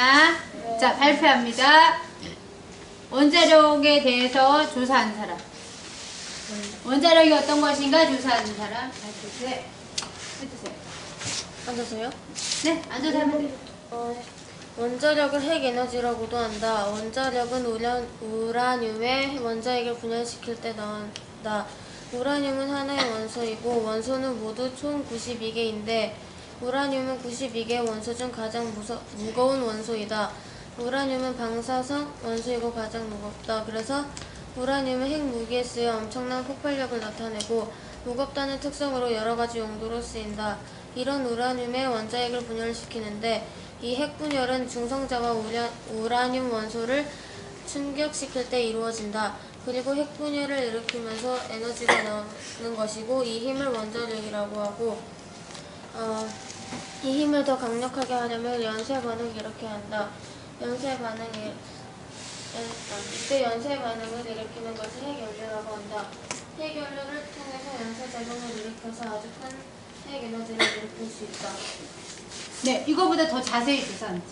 됐나? 자, 발표합니다. 원자력에 대해서 조사한 사람. 원자력이 어떤 것인가 조사하는 사람. 발표해. 해주세요. 앉아서요? 네, 앉아서 하면 돼요. 원자력을 핵에너지라고도 한다. 원자력은 우라늄의 원자핵을 분열시킬 때 나온다. 우라늄은 하나의 원소이고 원소는 모두 총 92개인데 우라늄은 92개의 원소 중 가장 무거운 원소이다. 우라늄은 방사성 원소이고 가장 무겁다. 그래서 우라늄은 핵무기에 쓰여 엄청난 폭발력을 나타내고 무겁다는 특성으로 여러가지 용도로 쓰인다. 이런 우라늄의 원자핵을 분열시키는데 이 핵분열은 중성자가 우라늄 원소를 충격시킬 때 이루어진다. 그리고 핵분열을 일으키면서 에너지가 나오는 것이고 이 힘을 원자력이라고 하고 이 힘을 더 강력하게 하려면 연쇄 반응을 일으켜야 한다. 이때 연쇄 반응을 일으키는 것을 핵연료라고 한다. 핵연료를 통해서 연쇄작용을 일으켜서 아주 큰 핵에너지를 일으킬 수 있다. 네, 이거보다 더 자세히 조사하는 거.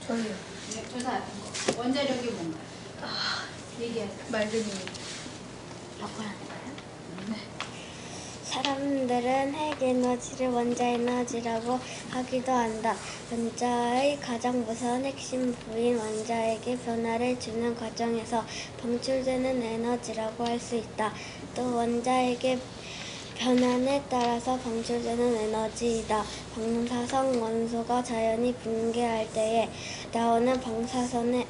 저요. 네, 조사하는 거. 원자력이 뭔가. 얘기하세요. 말든이. 바꿔야 될까요? 사람들은 핵에너지를 원자에너지라고 하기도 한다. 원자의 가장 무서운 핵심 부인 원자핵의 변화를 주는 과정에서 방출되는 에너지라고 할 수 있다. 또 원자핵의 변환에 따라서 방출되는 에너지이다. 방사성 원소가 자연히 붕괴할 때에 나오는 방사선의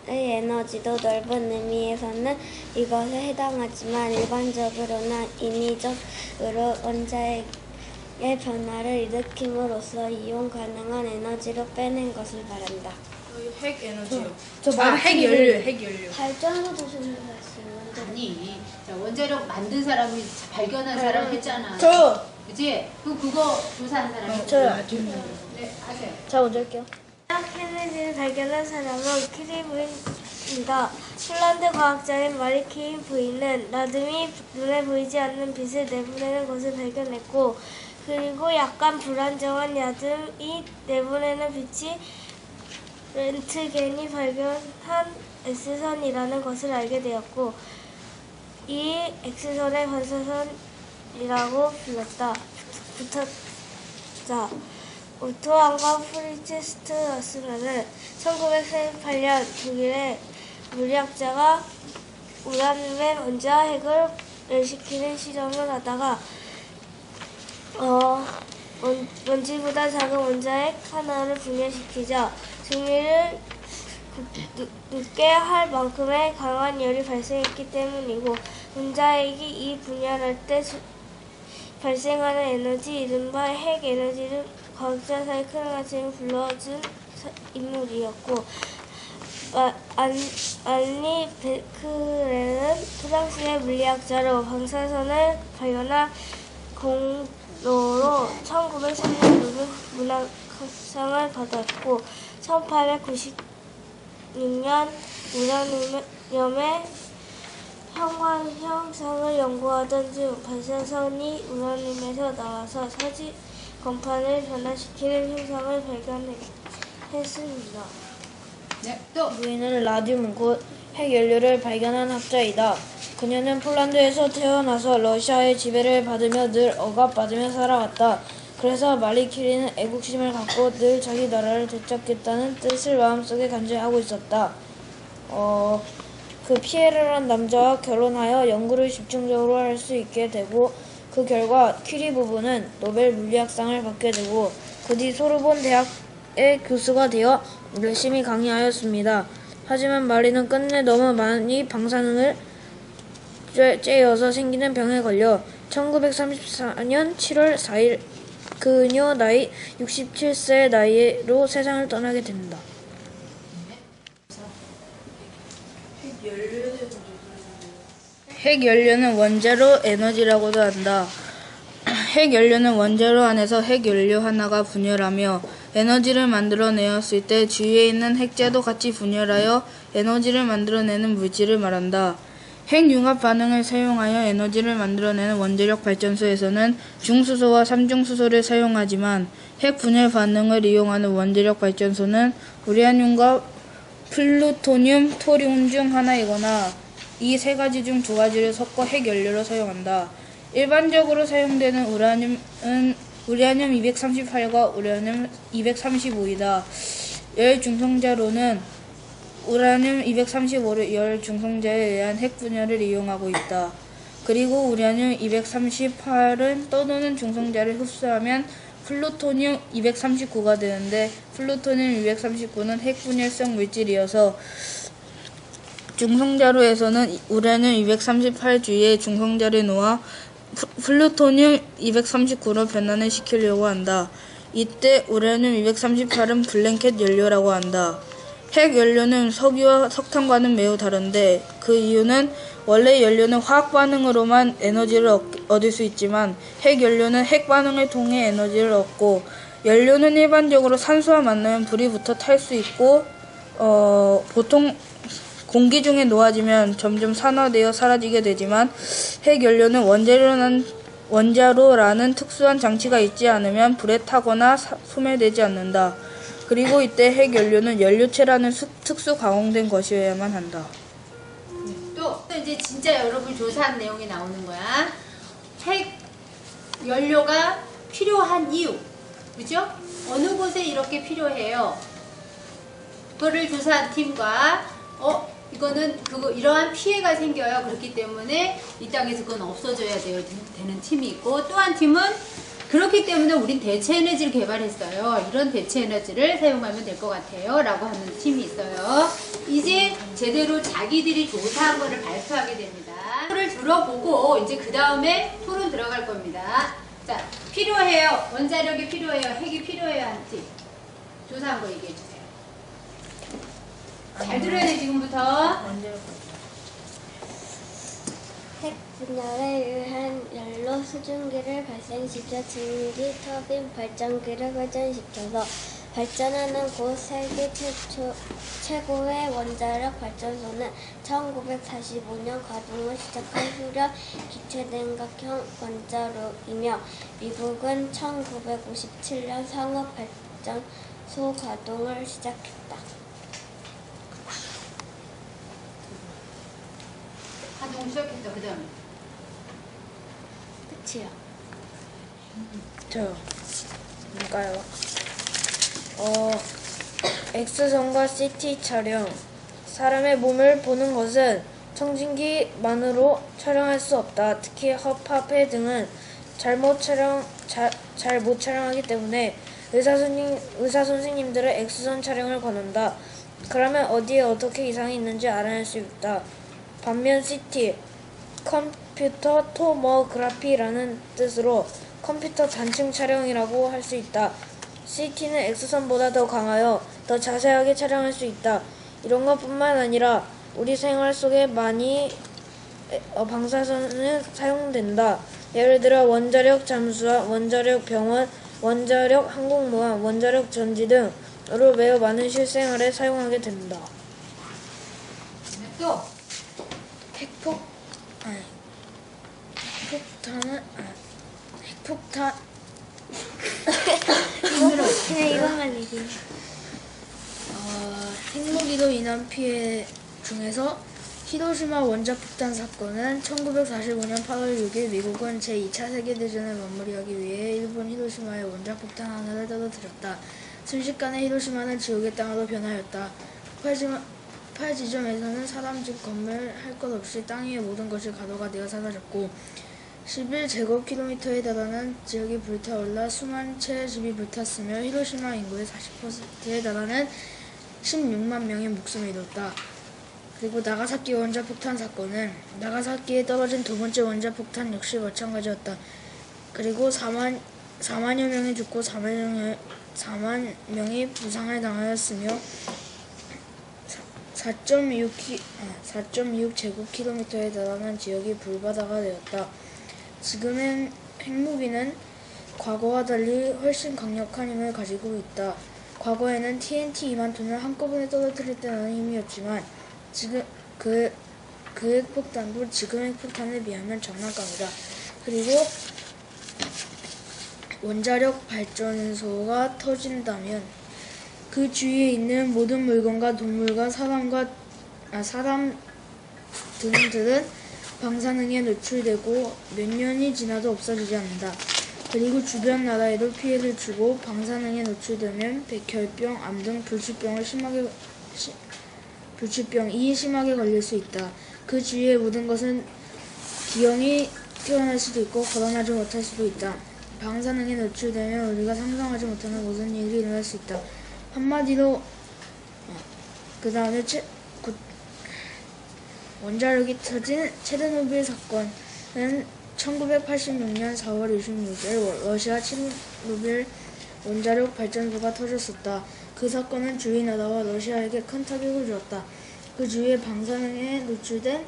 에너지도 넓은 의미에서는 이것에 해당하지만 일반적으로는 인위적으로 원자핵의 변화를 일으킴으로써 이용 가능한 에너지로 빼낸 것을 말한다. 핵 에너지요. 핵연료. 발전소 도시물이었어요. 아니, 자, 원자력 만든 사람이 발견한 사람 했잖아. 저요. 그치? 그거 조사한 사람이. 저요. 네, 하세요. 자, 먼저 할게요. 핵에너지를 발견한 사람은 키리 부인입니다. 폴란드 과학자인 마리 키리 부인은 나둠이 눈에 보이지 않는 빛을 내보내는 것을 발견했고, 그리고 약간 불안정한 나둠이 내보내는 빛이 렌트겐이 발견한 X선이라는 것을 알게 되었고, 이 X선의 반사선이라고 붙었다. 오토안과 프리츠 스트러스만은 1948년 독일의 물리학자가 우라늄의 원자핵을 열시키는 실험을 하다가 먼지보다 작은 원자핵 하나를 분열시키자 증류를 늦게 할 만큼의 강한 열이 발생했기 때문이고 원자핵이 이 분열할 때 발생하는 에너지, 이른바 핵에너지를 과학자 사이 큰 관심을 불러준 인물이었고 안리 베크레는 프랑스의 물리학자로 방사선을 발견한 공로로 1903년 노벨 문학상을 받았고 1896년 우라늄의 형상을 연구하던 중 방사선이 우라늄에서 나와서 사지 건판을 변화시키는 현상을 발견했습니다. 네, 또. 부인은 라듐 곧 핵연료를 발견한 학자이다. 그녀는 폴란드에서 태어나서 러시아의 지배를 받으며 늘 억압받으며 살아왔다. 그래서 마리 큐리는 애국심을 갖고 늘 자기 나라를 되찾겠다는 뜻을 마음속에 간절하고 있었다. 그 피에르란 남자와 결혼하여 연구를 집중적으로 할 수 있게 되고 그 결과 큐리 부부는 노벨 물리학상을 받게 되고 그 뒤 소르본 대학의 교수가 되어 열심히 강의하였습니다. 하지만 마리는 끝내 너무 많이 방사능을 쬐어서 생기는 병에 걸려 1934년 7월 4일 그녀 나이 67세의 나이로 세상을 떠나게 된다. 핵연료는 원자로 에너지라고도 한다. 핵연료는 원자로 안에서 핵연료 하나가 분열하며 에너지를 만들어내었을 때 주위에 있는 핵재도 같이 분열하여 에너지를 만들어내는 물질을 말한다. 핵융합 반응을 사용하여 에너지를 만들어내는 원자력 발전소에서는 중수소와 삼중수소를 사용하지만 핵 분열 반응을 이용하는 원자력 발전소는 우라늄과 플루토늄, 토륨 중 하나이거나 이 세 가지 중 두 가지를 섞어 핵 연료로 사용한다. 일반적으로 사용되는 우라늄은 우라늄 238과 우라늄 235이다. 열 중성자로는 우라늄 235를 열 중성자에 의한 핵 분열을 이용하고 있다. 그리고 우라늄 238은 떠도는 중성자를 흡수하면 플루토늄 239가 되는데 플루토늄 239는 핵 분열성 물질이어서 중성자로에서는 우라늄 238 주위에 중성자를 놓아 플루토늄 239로 변환을 시키려고 한다. 이때 우라늄 238은 블랭켓 연료라고 한다. 핵 연료는 석유와 석탄과는 매우 다른데 그 이유는 원래 연료는 화학 반응으로만 에너지를 얻을 수 있지만 핵 연료는 핵 반응을 통해 에너지를 얻고 연료는 일반적으로 산소와 만나면 불이 붙어 탈 수 있고 보통 공기 중에 녹아지면 점점 산화되어 사라지게 되지만 핵 연료는 원자로라는 특수한 장치가 있지 않으면 불에 타거나 소멸되지 않는다. 그리고 이때 핵 연료는 연료체라는 특수 가공된 것이어야만 한다. 또 이제 진짜 여러분 조사한 내용이 나오는 거야. 핵 연료가 필요한 이유, 그죠? 어느 곳에 이렇게 필요해요. 그거를 조사한 팀과 이거는 이러한 피해가 생겨요. 그렇기 때문에 이 땅에서 그건 없어져야 되는 팀이 있고, 또 한 팀은 그렇기 때문에 우린 대체 에너지를 개발했어요. 이런 대체 에너지를 사용하면 될 것 같아요. 라고 하는 팀이 있어요. 이제 제대로 자기들이 조사한 거를 발표하게 됩니다. 그걸 들어보고 이제 그 다음에 토론 들어갈 겁니다. 자, 필요해요. 원자력이 필요해요. 핵이 필요해요. 한 팀. 조사한 거 얘기해 주세요. 잘 들어야 돼, 지금부터. 핵 분열에 의한 연료 수증기를 발생시켜 증기 터빈 발전기를 회전시켜서 발전하는 곳 세계 최고의 원자력 발전소는 1945년 가동을 시작한 후력 기체냉각형 원자로이며 미국은 1957년 상업 발전소 가동을 시작했다. 가동 시작했다. 그 다음에. 끝이야. 그러니까요. X선과 CT 촬영. 사람의 몸을 보는 것은 청진기만으로 촬영할 수 없다. 특히 허파페 등은 잘 못 촬영하기 때문에 의사 선생님들은 X선 촬영을 권한다. 그러면 어디에 어떻게 이상이 있는지 알아낼 수 있다. 반면 CT, 컴퓨터 토모그래피라는 뜻으로 컴퓨터 단층 촬영이라고 할 수 있다. CT는 X선보다 더 강하여 더 자세하게 촬영할 수 있다. 이런 것뿐만 아니라 우리 생활 속에 많이 방사선은 사용된다. 예를 들어 원자력 잠수함, 원자력 병원, 원자력 항공모함, 원자력 전지 등으로 매우 많은 실생활에 사용하게 된다. 또 핵폭탄 그냥 이것만 얘기해. 핵무기로 인한 피해 중에서 히로시마 원자폭탄 사건은 1945년 8월 6일 미국은 제2차 세계대전을 마무리하기 위해 일본 히로시마에 원자폭탄 하나를 떨어뜨렸다. 순식간에 히로시마는 지옥의 땅으로 변하였다. 폭발 지점에서는 사람 집 건물 할 것 없이 땅 위의 모든 것이 가루가 되어 사라졌고 11제곱킬로미터에 달하는 지역이 불타올라 수만 채의 집이 불탔으며 히로시마 인구의 40%에 달하는 16만 명의 목숨을 잃었다. 그리고 나가사키 원자폭탄 사건은 나가사키에 떨어진 두 번째 원자폭탄 역시 마찬가지였다. 그리고 4만여 명이 죽고 4만 명이 부상을 당하였으며 4.26제곱킬로미터에 달하는 지역이 불바다가 되었다. 지금의 핵무기는 과거와 달리 훨씬 강력한 힘을 가지고 있다. 과거에는 TNT 2만 톤을 한꺼번에 떨어뜨릴 때 나는 힘이었지만 지금 그 핵폭탄도 지금 핵폭탄에 비하면 장난감이다. 그리고 원자력 발전소가 터진다면 그 주위에 있는 모든 물건과 동물과 사람 등들은 방사능에 노출되고 몇 년이 지나도 없어지지 않는다. 그리고 주변 나라에도 피해를 주고 방사능에 노출되면 백혈병, 암 등 불치병이 심하게 걸릴 수 있다. 그 주위의 모든 것은 기형이 태어날 수도 있고 거론하지 못할 수도 있다. 방사능에 노출되면 우리가 상상하지 못하는 모든 일이 일어날 수 있다. 한마디로 그 다음에 원자력이 터진 체르노빌 사건은 1986년 4월 26일 러시아 체르노빌 원자력 발전소가 터졌었다. 그 사건은 주위 나라와 러시아에게 큰 타격을 주었다. 그 주위에 방사능에 노출된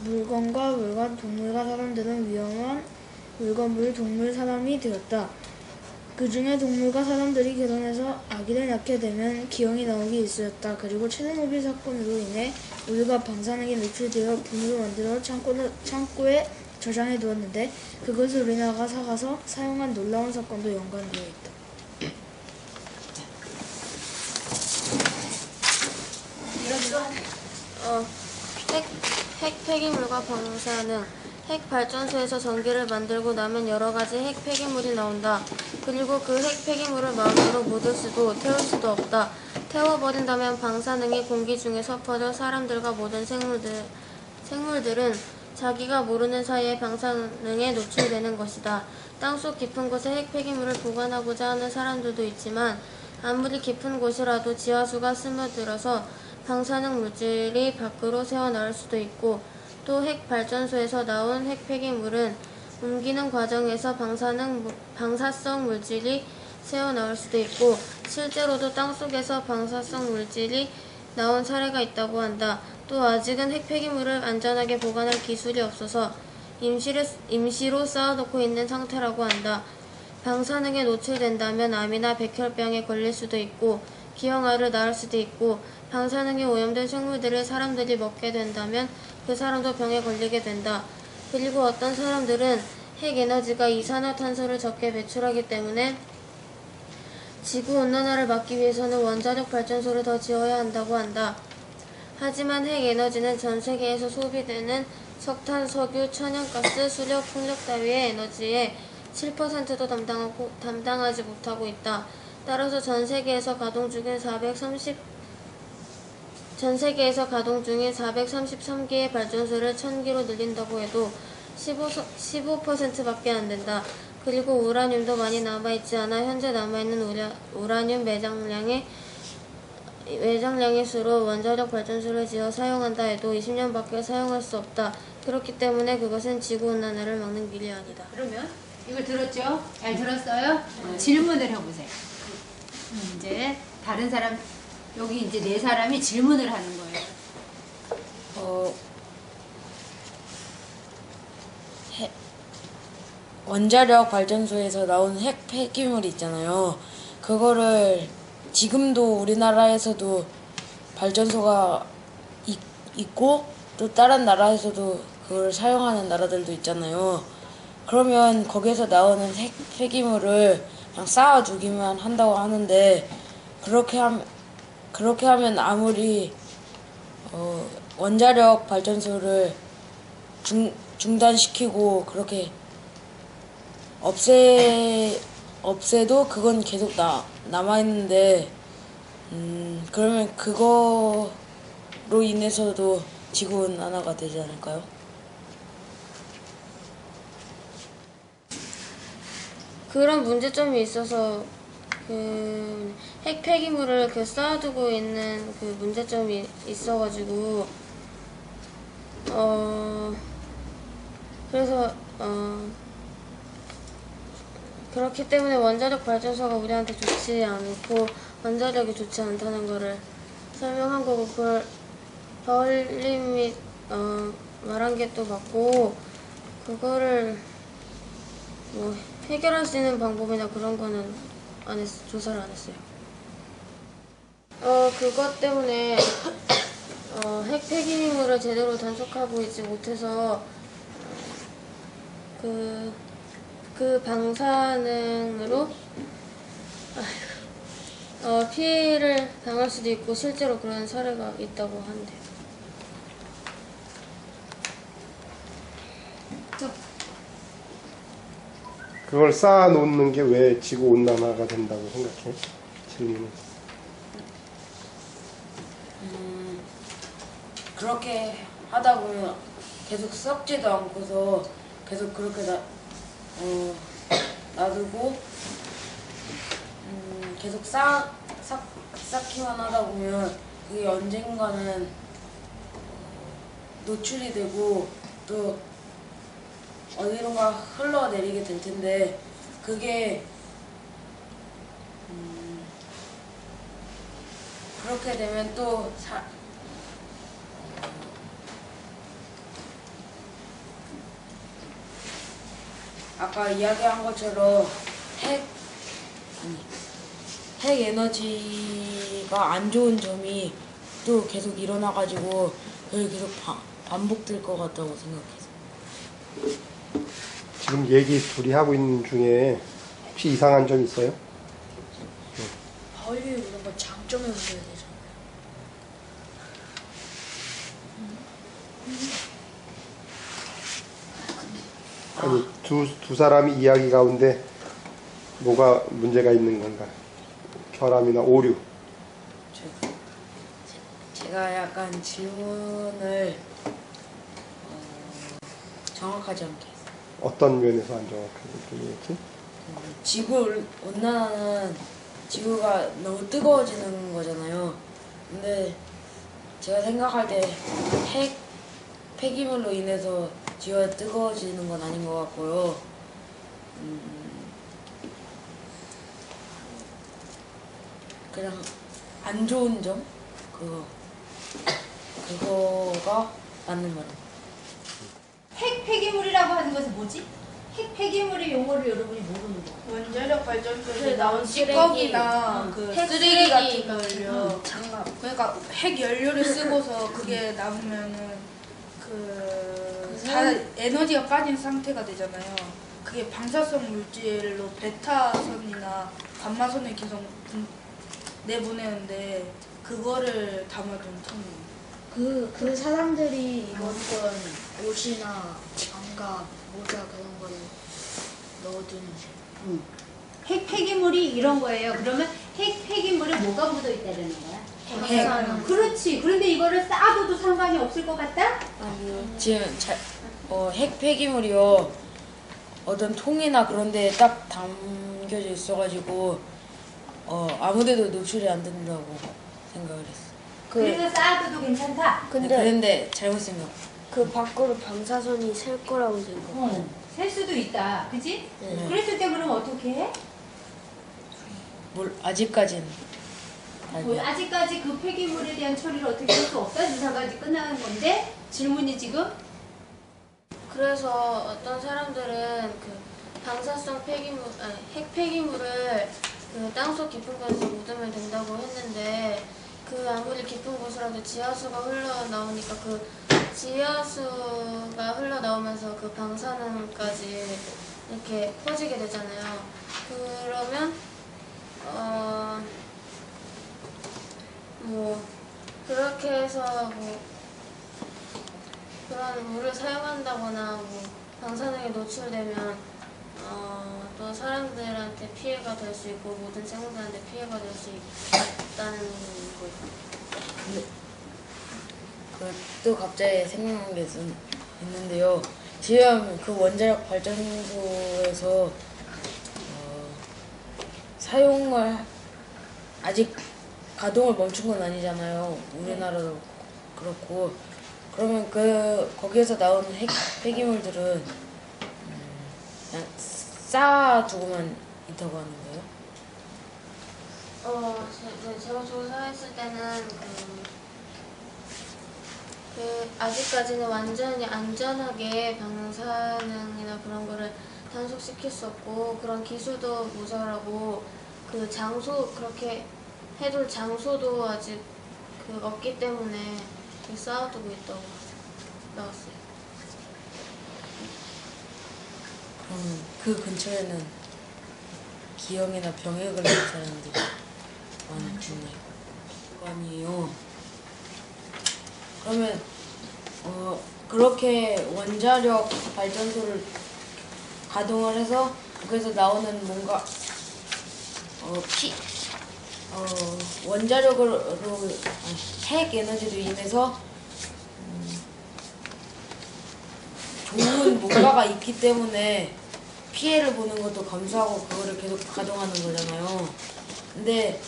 물건과 동물과 사람들은 위험한 물건, 동물, 사람이 되었다. 그 중에 동물과 사람들이 결혼해서 아기를 낳게 되면 기형이 나오기 일쑤였다. 그리고 체르노빌 사건으로 인해 우리가 방사능에 노출되어 분으로 만들어 창고에 저장해 두었는데 그것을 우리나라가 사가서 사용한 놀라운 사건도 연관되어 있다. 핵 폐기물과 방사능. 핵 발전소에서 전기를 만들고 나면 여러 가지 핵 폐기물이 나온다. 그리고 그 핵 폐기물을 마음대로 묻을 수도 태울 수도 없다. 태워버린다면 방사능이 공기 중에서 퍼져 사람들과 모든 생물들은 자기가 모르는 사이에 방사능에 노출되는 것이다. 땅속 깊은 곳에 핵 폐기물을 보관하고자 하는 사람들도 있지만 아무리 깊은 곳이라도 지하수가 스며들어서 방사능 물질이 밖으로 새어나올 수도 있고 또 핵 발전소에서 나온 핵 폐기물은 옮기는 과정에서 방사성 물질이 새어나올 수도 있고 실제로도 땅속에서 방사성 물질이 나온 사례가 있다고 한다. 또 아직은 핵 폐기물을 안전하게 보관할 기술이 없어서 임시로 쌓아놓고 있는 상태라고 한다. 방사능에 노출된다면 암이나 백혈병에 걸릴 수도 있고 기형아를 낳을 수도 있고 방사능에 오염된 식물들을 사람들이 먹게 된다면 그 사람도 병에 걸리게 된다. 그리고 어떤 사람들은 핵에너지가 이산화탄소를 적게 배출하기 때문에 지구온난화를 막기 위해서는 원자력 발전소를 더 지어야 한다고 한다. 하지만 핵에너지는 전 세계에서 소비되는 석탄, 석유, 천연가스, 수력, 풍력 따위의 에너지의 7%도 담당하지 못하고 있다. 따라서 전 세계에서 가동 중인 433개의 발전소를 1000기로 늘린다고 해도 15%밖에 안 된다. 그리고 우라늄도 많이 남아있지 않아 현재 남아있는 우라늄 매장량의 수로 원자력 발전소를 지어 사용한다 해도 20년밖에 사용할 수 없다. 그렇기 때문에 그것은 지구온난화를 막는 길이 아니다. 그러면 이걸 들었죠? 잘 들었어요? 질문을 해보세요. 이제 다른 사람 여기 이제 네 사람이 질문을 하는 거예요. 원자력 발전소에서 나온 핵 폐기물 있잖아요. 그거를 지금도 우리나라에서도 발전소가 있고 또 다른 나라에서도 그걸 사용하는 나라들도 있잖아요. 그러면 거기에서 나오는 핵 폐기물을 그냥 쌓아두기만 한다고 하는데 그렇게 하면 아무리 원자력 발전소를 중단시키고 그렇게 없애도 그건 계속 남아있는데 그러면 그거로 인해서도 지구온난화가 되지 않을까요? 그런 문제점이 있어서 핵 폐기물을 쌓아두고 있는 그 문제점이 있어가지고 그래서 그렇기 때문에 원자력 발전소가 우리한테 좋지 않고 원자력이 좋지 않다는 거를 설명한 거고 그걸 바울님이 말한 게 또 맞고 그거를 뭐 해결할 수 있는 방법이나 그런 거는 조사를 안 했어요. 그것 때문에 핵 폐기물을 제대로 단속하고 있지 못해서 그 방사능으로 피해를 당할 수도 있고 실제로 그런 사례가 있다고 한대요. 그걸 쌓아놓는 게 왜 지구 온난화가 된다고 생각해? 질문은. 그렇게 하다 보면 계속 썩지도 않고서 계속 그렇게 놔두고 계속 쌓기만 하다 보면 그게 언젠가는 노출이 되고 또 어디론가 흘러내리게 될 텐데 그게 그렇게 되면 또 아까 이야기한 것처럼 핵 에너지가 안 좋은 점이 또 계속 일어나가지고 그게 계속 반복될 것 같다고 생각해서. 지금 얘기 둘이 하고 있는 중에 혹시 이상한 점 있어요? 바울이 이런 거 장점을 보여야 되잖아요. 아니 두 사람이 이야기 가운데 뭐가 문제가 있는 건가? 결함이나 오류. 제가 약간 질문을 정확하지 않게 했어요. 어떤 면에서 안 정확하게 얘기했지? 지구 온난화는 지구가 너무 뜨거워지는 거잖아요. 근데 제가 생각할 때 폐기물로 인해서 지구가 뜨거워지는 건 아닌 것 같고요. 그냥 안 좋은 점? 그거가 맞는 말이에요. 핵 폐기물이라고 하는 것은 뭐지? 핵 폐기물의 용어를 여러분이 모르는 거. 원자력 발전소에서 그 나온 쓰레기. 찌꺼기나 그 핵 쓰레기 같은 쓰레기. 걸요. 장갑. 그러니까 핵 연료를 쓰고서 그게 남으면은 다 에너지가 빠진 상태가 되잖아요. 그게 방사성 물질로 베타선이나 감마선을 계속 내보내는데 그거를 담아둔 통이에요. 그 사람들이 입었던 옷이나 장갑, 모자 그런 거를 넣어둔. 핵 폐기물이 이런 거예요. 그러면 핵 폐기물에 뭐가 묻어 있다는 거야? 핵. 그렇지. 그런데 이거를 쌓아둬도 상관이 없을 것 같다? 지금 핵 폐기물이요. 어떤 통이나 그런 데에 딱 담겨져 있어가지고 아무데도 노출이 안 된다고 생각을 했어. 그래서 쌓아둬도 괜찮다? 그런데 잘못 생각. 그 밖으로 방사선이 셀 거라고 생각. 셀 수도 있다. 그지? 네. 그랬을 때 그럼 어떻게 해? 아직까지는. 아직까지 그 폐기물에 대한 처리를 어떻게 할 수 없다. 주사까지 끝나는 건데 질문이 지금 그래서 어떤 사람들은 그 방사성 폐기물, 핵 폐기물을 그 땅속 깊은 곳에서 묻으면 된다고 했는데 그 아무리 깊은 곳이라도 지하수가 흘러나오니까 그 지하수가 흘러나오면서 그 방사능까지 이렇게 퍼지게 되잖아요. 그러면 뭐 그렇게 해서 뭐 그런 물을 사용한다거나 뭐 방사능에 노출되면 또 사람들한테 피해가 될 수 있고 모든 생물들한테 피해가 될 수 있다는 거예요. 또 갑자기 생각난 게 있는데요. 지금 그 원자력 발전소에서 사용을 아직 가동을 멈춘 건 아니잖아요. 우리나라도 그렇고. 그러면 거기에서 나온 핵 폐기물들은 그냥 쌓아두고만 있다고 하는 거예요? 제가 조사했을 때는 아직까지는 완전히 안전하게 방사능이나 그런 거를 단속시킬 수 없고 그런 기술도 모자라고 그 장소 그렇게 해둘 장소도 아직 없기 때문에 쌓아두고 있다고 나왔어요. 그럼 그 근처에는 기형이나 병에 걸린 사람들이 많겠네요. 아니에요. 그러면 그렇게 원자력 발전소를 가동을 해서 거기서 나오는 뭔가 원자력으로 핵 에너지로 인해서 좋은 뭔가가 있기 때문에 피해를 보는 것도 감수하고 그거를 계속 가동하는 거잖아요. 근데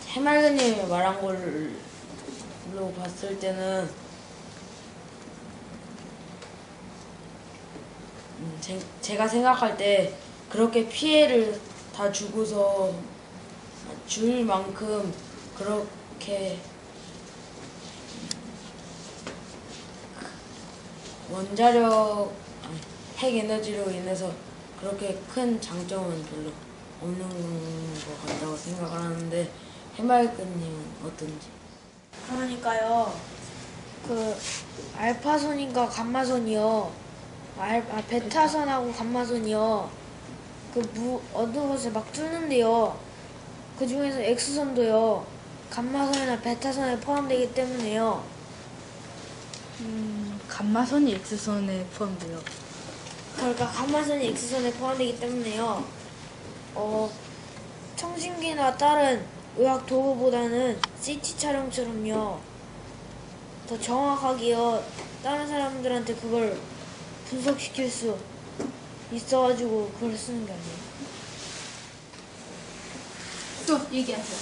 해맑은님이 말한 걸로 봤을 때는 제가 생각할 때 그렇게 피해를 다 주고서 줄 만큼 그렇게 핵 에너지로 인해서 그렇게 큰 장점은 별로 없는 것 같다고 생각을 하는데 해맑은님은 어떤지? 그러니까요. 그 알파선인가 감마선이요. 베타선하고 감마선이요. 그 어두운 곳을 막 뚫는데요. 그 중에서 X선도요. 감마선이나 베타선에 포함되기 때문에요. 감마선이 X선에 포함돼요. 그러니까 감마선이 X선에 포함되기 때문에요. 청진기나 다른 의학 도구보다는 CT 촬영처럼요. 더 정확하게요. 다른 사람들한테 그걸 분석시킬 수 있어가지고 그걸 쓰는 게 아니에요. 또 얘기하세요.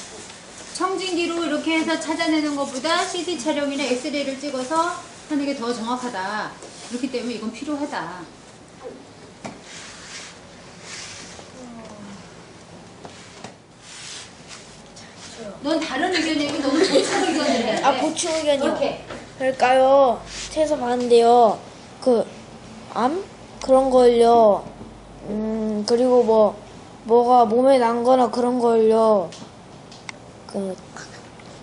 청진기로 이렇게 해서 찾아내는 것보다 CT 촬영이나 엑스레이를 찍어서 하는 게 더 정확하다. 그렇기 때문에 이건 필요하다. 넌 다른 의견이고 너무 보충 의견을 해야 돼. 보충 의견이요. 오케이. 그러니까요. 책에서 봤는데요. 암? 그런 걸요. 그리고 뭐가 몸에 난 거나 그런 걸요.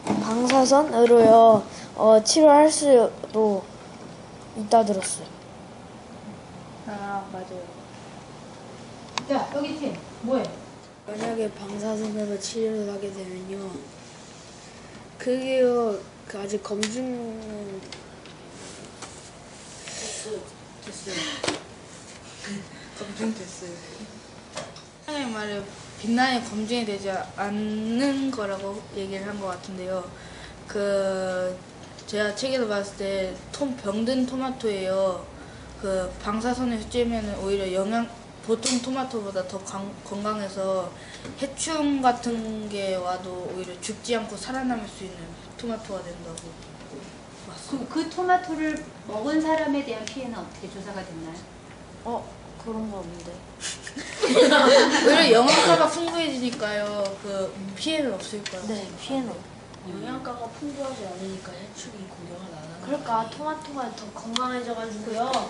방사선으로요. 치료할 수도 있다 들었어요. 아, 맞아요. 자, 여기 팀. 뭐해? 만약에 방사선으로 치료를 하게 되면요. 그게요, 아직 검증은 됐어요. 검증됐어요. 사장님 말에 빛나게 검증이 되지 않는 거라고 얘기를 한 것 같은데요. 제가 책에서 봤을 때 병든 토마토예요. 방사선에 쬐면은 오히려 보통 토마토보다 더 건강해서 해충 같은 게 와도 오히려 죽지 않고 살아남을 수 있는 토마토가 된다고 봤어요. 그 토마토를 먹은 사람에 대한 피해는 어떻게 조사가 됐나요? 그런 거 없는데. 오히려 영양가가 풍부해지니까요. 피해는 없을 거예요. 네, 피해는. 영양가가 풍부하지 않으니까 해충이 공격을 안 하는 그러니까 토마토가 더 건강해져가지고요.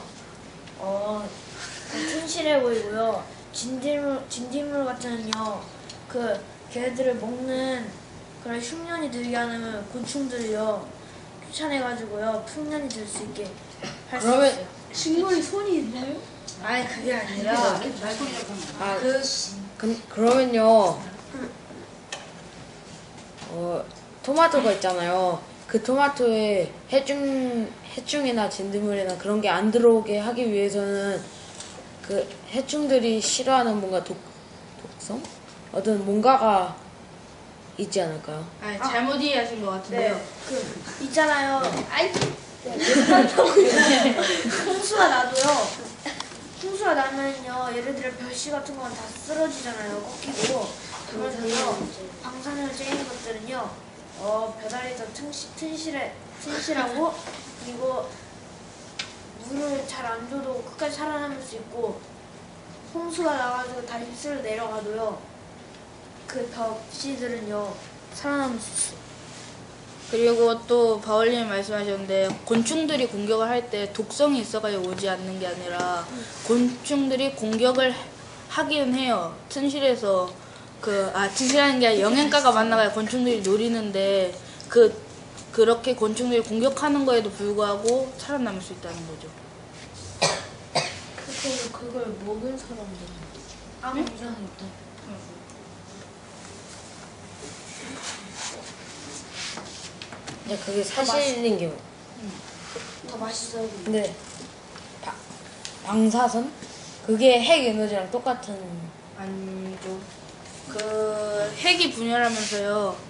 튼실해 보이고요. 진딧물 같은요. 걔네들을 먹는 그런 흉년이 들게 하는 곤충들이요. 쫓아내가지고요. 풍년이 들 수 있게 할 수 그러면- 있어요. 식물이 손이 있나요? 아니 그게 아니라 그러면요. 토마토가 있잖아요. 그 토마토에 해충이나 진드물이나 그런 게 안 들어오게 하기 위해서는 그 해충들이 싫어하는 뭔가 독성? 어떤 뭔가가 있지 않을까요? 아니 잘못 이해하신 것 같은데요. 있잖아요. 홍수가 나도요. 홍수가 나면요. 예를 들어 벼씨 같은 건 다 쓰러지잖아요. 꺾이고. 그런데요. 방사선을 쬐는 것들은요. 벼다리 더 튼실하고 그리고 물을 잘 안 줘도 끝까지 살아남을 수 있고 홍수가 나가지고 다시 쓸어 내려가도요. 그 벼씨들은요. 살아남을 수 있어요. 그리고 또 바울님이 말씀하셨는데 곤충들이 공격을 할 때 독성이 있어가지고 오지 않는 게 아니라 곤충들이 공격을 하긴 해요. 튼실해서 튼실하는 게 아니라 영양가가 많나봐요. 곤충들이 노리는데 그 그렇게 곤충들이 공격하는 거에도 불구하고 살아남을 수 있다는 거죠. 그걸 먹은 사람들은 아무 이상이 없다. 야, 그게 사실인 게 뭐? 더 맛있어요. 근데 방사선? 그게 핵 에너지랑 똑같은. 아니죠. 그 핵이 분열하면서요.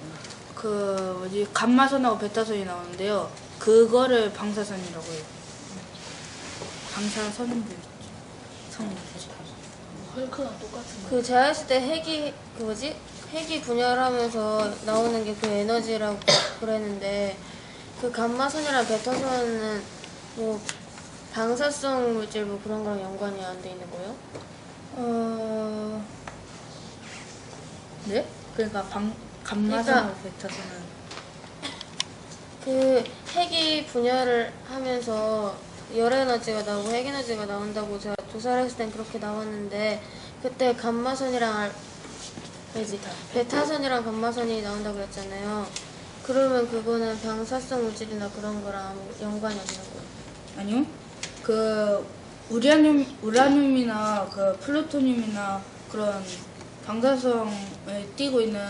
그 뭐지 감마선하고 베타선이 나오는데요. 그거를 방사선이라고 해요. 방사선은 뭐였지? 헐크랑 똑같은 거. 그 제가 했을 때 핵이 분열하면서 나오는 게 그 에너지라고 그랬는데 그 감마선이랑 베타선은 뭐 방사성 물질 뭐 그런 거랑 연관이 안 돼 있는 거예요? 네? 그러니까 감마선하고 베타선은 그 핵이 분열을 하면서 열 에너지가 나오고 핵 에너지가 나온다고 제가 조사를 했을 땐 그렇게 나왔는데 그때 베타선이랑 감마선이 나온다고 그랬잖아요. 그러면 그거는 방사성 물질이나 그런 거랑 아무 연관이 없는 거예요? 아니요. 그 우라늄이나 그 플루토늄이나 그런 방사성을 띠고 있는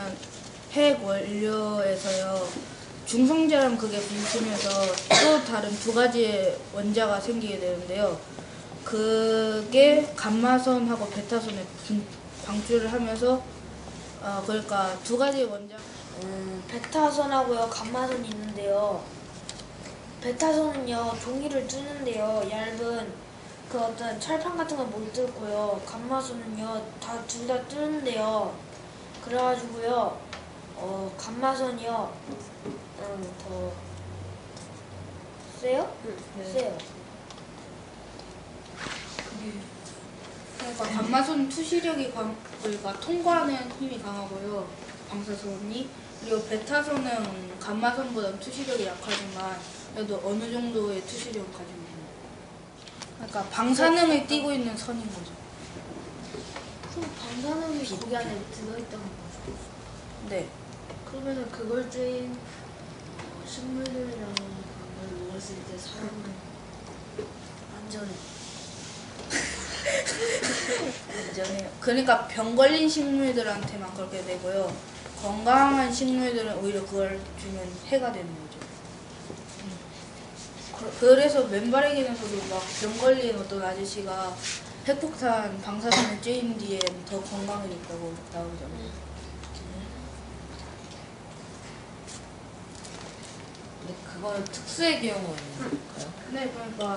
핵 원료에서요. 중성자랑 그게 부딪히면서 또 다른 두 가지의 원자가 생기게 되는데요. 그게 감마선하고 베타선에 방출을 하면서 그러니까 두 가지의 원자. 베타선하고요 감마선이 있는데요. 베타선은요 종이를 뚫는데요 얇은 그 어떤 철판 같은 건 못 뚫고요. 감마선은요 둘 다 뚫는데요. 그래가지고요 감마선이요 더 세요? 세요. 그러니까 감마선 투시력이 그러니까 통과하는 힘이 강하고요. 방사선이. 그리고 베타선은 감마선보다 투시력이 약하지만 그래도 어느 정도의 투시력을 가지고 있는. 그러니까 방사능을 띠고 있는 선인 거죠. 그럼 방사능이 거기 안에 들어있다는 거죠. 네. 그러면은 그걸 쬐인 식물들이랑 걸 먹었을 때 사람은 안전해. 안전해요. 그러니까 병 걸린 식물들한테만 그렇게 되고요. 건강한 식물들은 오히려 그걸 주면 해가 되는 거죠. 그래서 맨발의견에서도 막 병 걸린 어떤 아저씨가 핵폭탄 방사선을 쬐인 뒤에 더 건강해졌다고 나오잖아요. 근데 그거는 특수의 경우 아닌가요? 네, 그러니까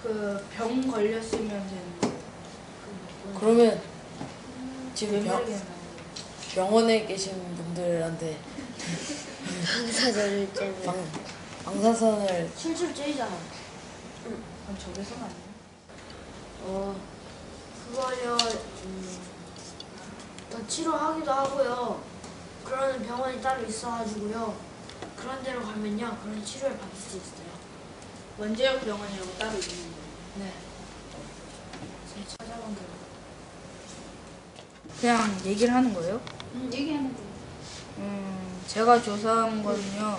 그 병 걸렸으면 되는 거예요. 그러면 지금 맨발의견 병원에 계신 분들한테 방사선을 쬐면 방사선을 실실 째잖아. 그럼 적외선 아니에요? 그거요 더 치료하기도 하고요. 그러는 병원이 따로 있어가지고요. 그런 데로 가면요 그런 치료를 받을 수 있어요. 원자력 병원이라고 따로 있는 거예요. 네. 찾아본 게 그냥 얘기를 하는 거예요? 얘기하는 거. 제가 조사한 거는요.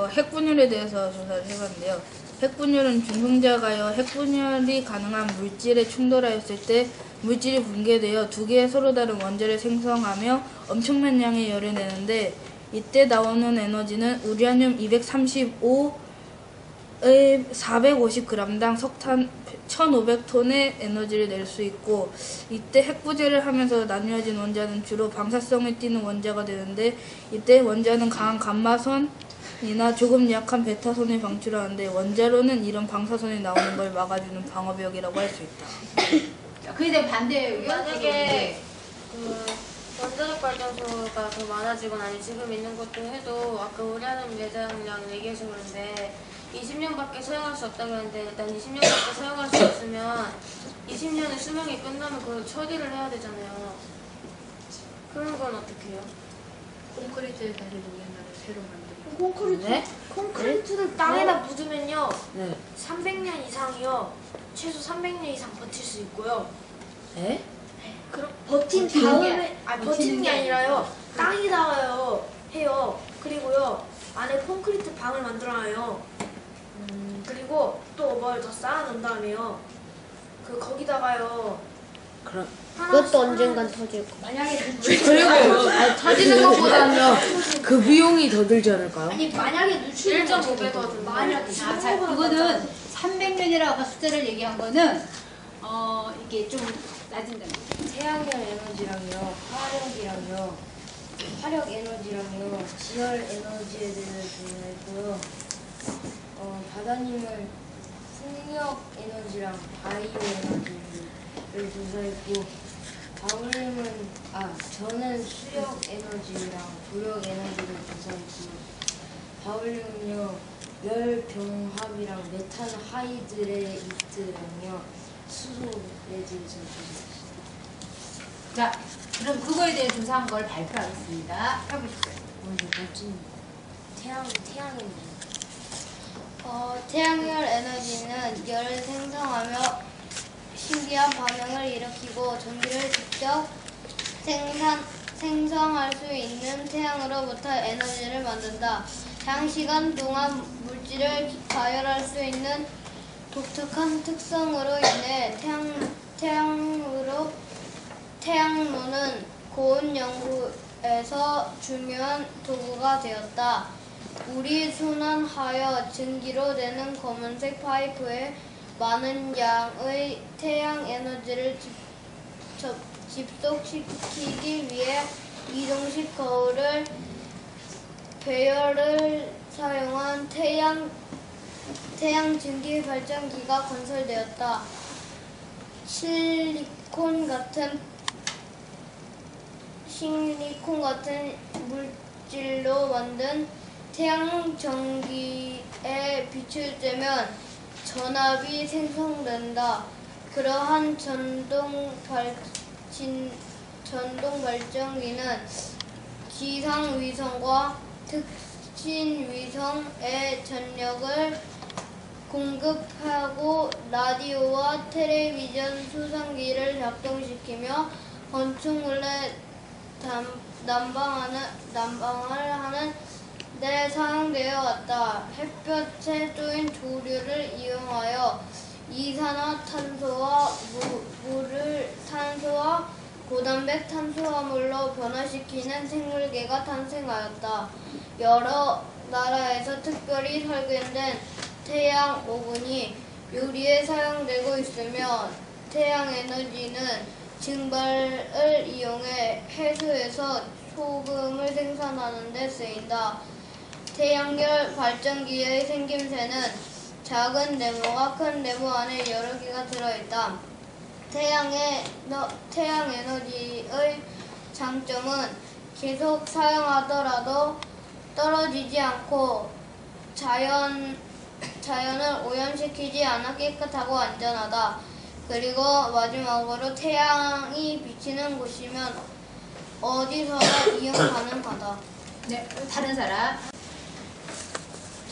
핵분열에 대해서 조사를 해봤는데요. 핵분열은 중성자가요. 핵분열이 가능한 물질에 충돌하였을 때 물질이 붕괴되어 두 개의 서로 다른 원자를 생성하며 엄청난 양의 열을 내는데 이때 나오는 에너지는 우라늄 235의 450g당 석탄 1500톤의 에너지를 낼 수 있고 이때 핵부재를 하면서 나뉘어진 원자는 주로 방사성을 띠는 원자가 되는데 이때 원자는 강한 감마선이나 조금 약한 베타선을 방출하는데 원자로는 이런 방사선이 나오는 걸 막아주는 방어벽이라고 할 수 있다. 그에 대한 반대예요. 만약에 그 원자력 발전소가 더 많아지거나 아니 지금 있는 것도 해도 아까 우라늄 매장량 얘기해서 그런데 20년밖에 사용할 수 없다고 했는데 일단 20년밖에 사용할 수 없으면 20년의 수명이 끝나면 그걸 처리를 해야 되잖아요. 그런 건 어떻게 해요? 콘크리트에 다시 녹였나를 새로 만들고. 콘크리트 네? 콘크리트를 땅에다 묻으면요 네. 300년 이상이요. 최소 300년 이상 버틸 수 있고요. 에? 그럼 버틴 버티는 다음에 게 버티는 게 아니라요. 땅에다가요 해요. 그리고요 안에 콘크리트 방을 만들어놔요. 그리고 또 뭘 더 쌓아놓은 다음에요. 거기다가요. 그럼 그것도 언젠간 터질 거. 만약에 그리고 터지는 것보다는요 그 비용이 더 들지 않을까요? 만약에 누출되면 1.5배 더 든다. 만약에 자, 이거는 300년이라고 아까 숫자를 얘기한 거는 이게 좀 낮은다. 태양열 에너지랑요, 화력 에너지랑요, 지열 에너지에 대해서 조사했고요. 바다님은 풍력 에너지랑 바이오 에너지를 조사했고, 저는 수력 에너지랑 부력 에너지를 조사했고, 바울님은요, 열 병합이랑 메탄 하이드레이트랑요, 수소에 대해서 조사했어요. 자, 그럼 그거에 대해 조사한 걸 발표하겠습니다. 해보시죠. 멋진 태양에너지. 태양열 에너지는 열을 생성하며 신기한 반응을 일으키고 전기를 직접 생성할 수 있는 태양으로부터 에너지를 만든다. 장시간 동안 물질을 가열할 수 있는 독특한 특성으로 인해 태양노는 고온 연구에서 중요한 도구가 되었다. 물이 순환하여 증기로 되는 검은색 파이프에 많은 양의 태양 에너지를 집속시키기 위해 이동식 거울을 배열을 사용한 태양 증기 발전기가 건설되었다. 실리콘 같은 물질로 만든 태양 전기에 빛을 쬐면 전압이 생성된다. 그러한 전동 발전기는 지상 위성과 특신 위성에 전력을 공급하고 라디오와 텔레비전 수송기를 작동시키며 건축물에 난방을 하는 데 사용되어 왔다. 햇볕에 쪼인 조류를 이용하여 이산화탄소와 물을 탄소와 고단백 탄수화물로 변화시키는 생물계가 탄생하였다. 여러 나라에서 특별히 설계된 태양 오븐이 요리에 사용되고 있으며 태양 에너지는 증발을 이용해 해수에서 소금을 생산하는 데 쓰인다. 태양열 발전기의 생김새는 작은 네모가 큰 네모 안에 여러 개가 들어있다. 태양 에너지의 장점은 계속 사용하더라도 떨어지지 않고 자연을 오염시키지 않아 깨끗하고 안전하다. 그리고 마지막으로 태양이 비치는 곳이면 어디서나 이용 가능하다. 네, 다른 사람.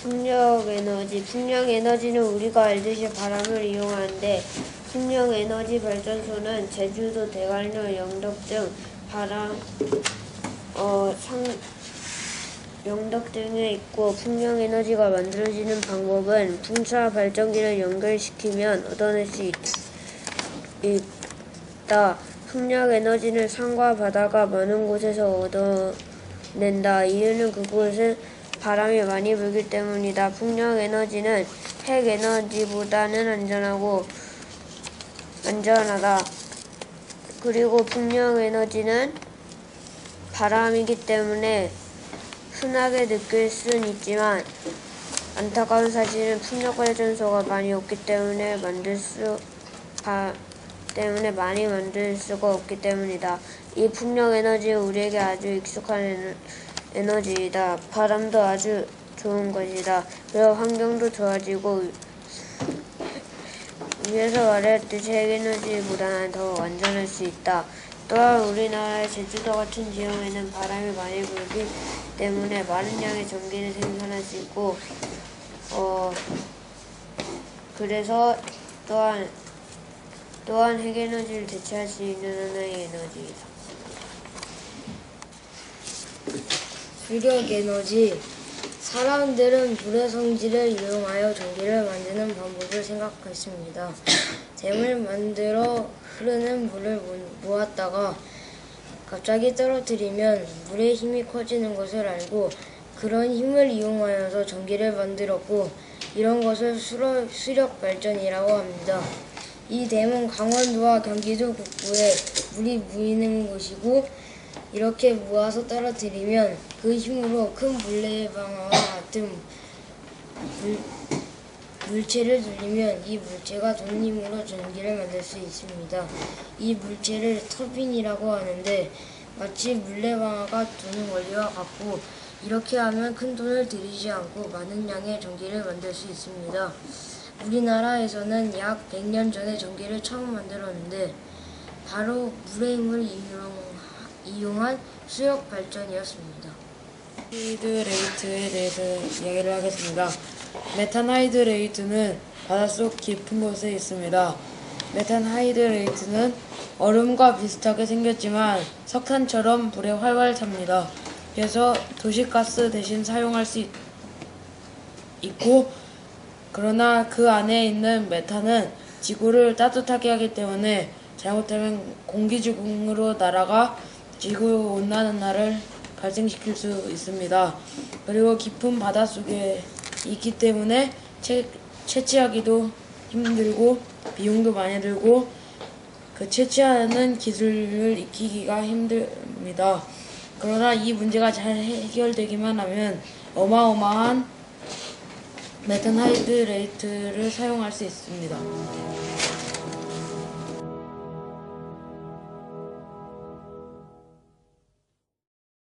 풍력 에너지는 우리가 알듯이 바람을 이용하는데 풍력 에너지 발전소는 제주도, 대관령, 영덕 등 영덕 등에 있고 풍력 에너지가 만들어지는 방법은 풍차 발전기를 연결시키면 얻어낼 수 있다. 풍력 에너지는 산과 바다가 많은 곳에서 얻어낸다. 이유는 그곳은 바람이 많이 불기 때문이다. 풍력 에너지는 핵 에너지보다는 안전하다. 그리고 풍력 에너지는 바람이기 때문에 흔하게 느낄 수는 있지만 안타까운 사실은 풍력 발전소가 많이 없기 때문에 많이 만들 수가 없기 때문이다. 이 풍력 에너지는 우리에게 아주 익숙한 에너지이다. 바람도 아주 좋은 것이다. 그리고 환경도 좋아지고 위에서 말했듯이 핵에너지보다는 더 안전할 수 있다. 또한 우리나라의 제주도 같은 지역에는 바람이 많이 불기 때문에 많은 양의 전기를 생산할 수 있고 그래서 또한 핵에너지를 대체할 수 있는 하나의 에너지이다. 수력 에너지, 사람들은 물의 성질을 이용하여 전기를 만드는 방법을 생각했습니다. 댐을 만들어 흐르는 물을 모았다가 갑자기 떨어뜨리면 물의 힘이 커지는 것을 알고 그런 힘을 이용하여서 전기를 만들었고 이런 것을 수력 발전이라고 합니다. 이 댐은 강원도와 경기도 북부에 물이 모이는 곳이고 이렇게 모아서 떨어뜨리면 그 힘으로 큰 물레방아와 같은 물체를 돌리면 이 물체가 도는 힘으로 전기를 만들 수 있습니다. 이 물체를 터빈이라고 하는데 마치 물레방아가 도는 원리와 같고 이렇게 하면 큰 돈을 들이지 않고 많은 양의 전기를 만들 수 있습니다. 우리나라에서는 약 100년 전에 전기를 처음 만들었는데 바로 물의 힘을 이용한 수력 발전이었습니다. 하이드레이트에 대해서 이야기를 하겠습니다. 메탄하이드레이트는 바닷속 깊은 곳에 있습니다. 메탄하이드레이트는 얼음과 비슷하게 생겼지만 석탄처럼 불에 활활 탑니다. 그래서 도시가스 대신 사용할 수 있고 그러나 그 안에 있는 메탄은 지구를 따뜻하게 하기 때문에 잘못하면 공기중으로 날아가 지구온난화를 발생시킬 수 있습니다. 그리고 깊은 바닷속에 있기 때문에 채취하기도 힘들고 비용도 많이 들고 그 채취하는 기술을 익히기가 힘듭니다. 그러나 이 문제가 잘 해결되기만 하면 어마어마한 메탄하이드레이트를 사용할 수 있습니다.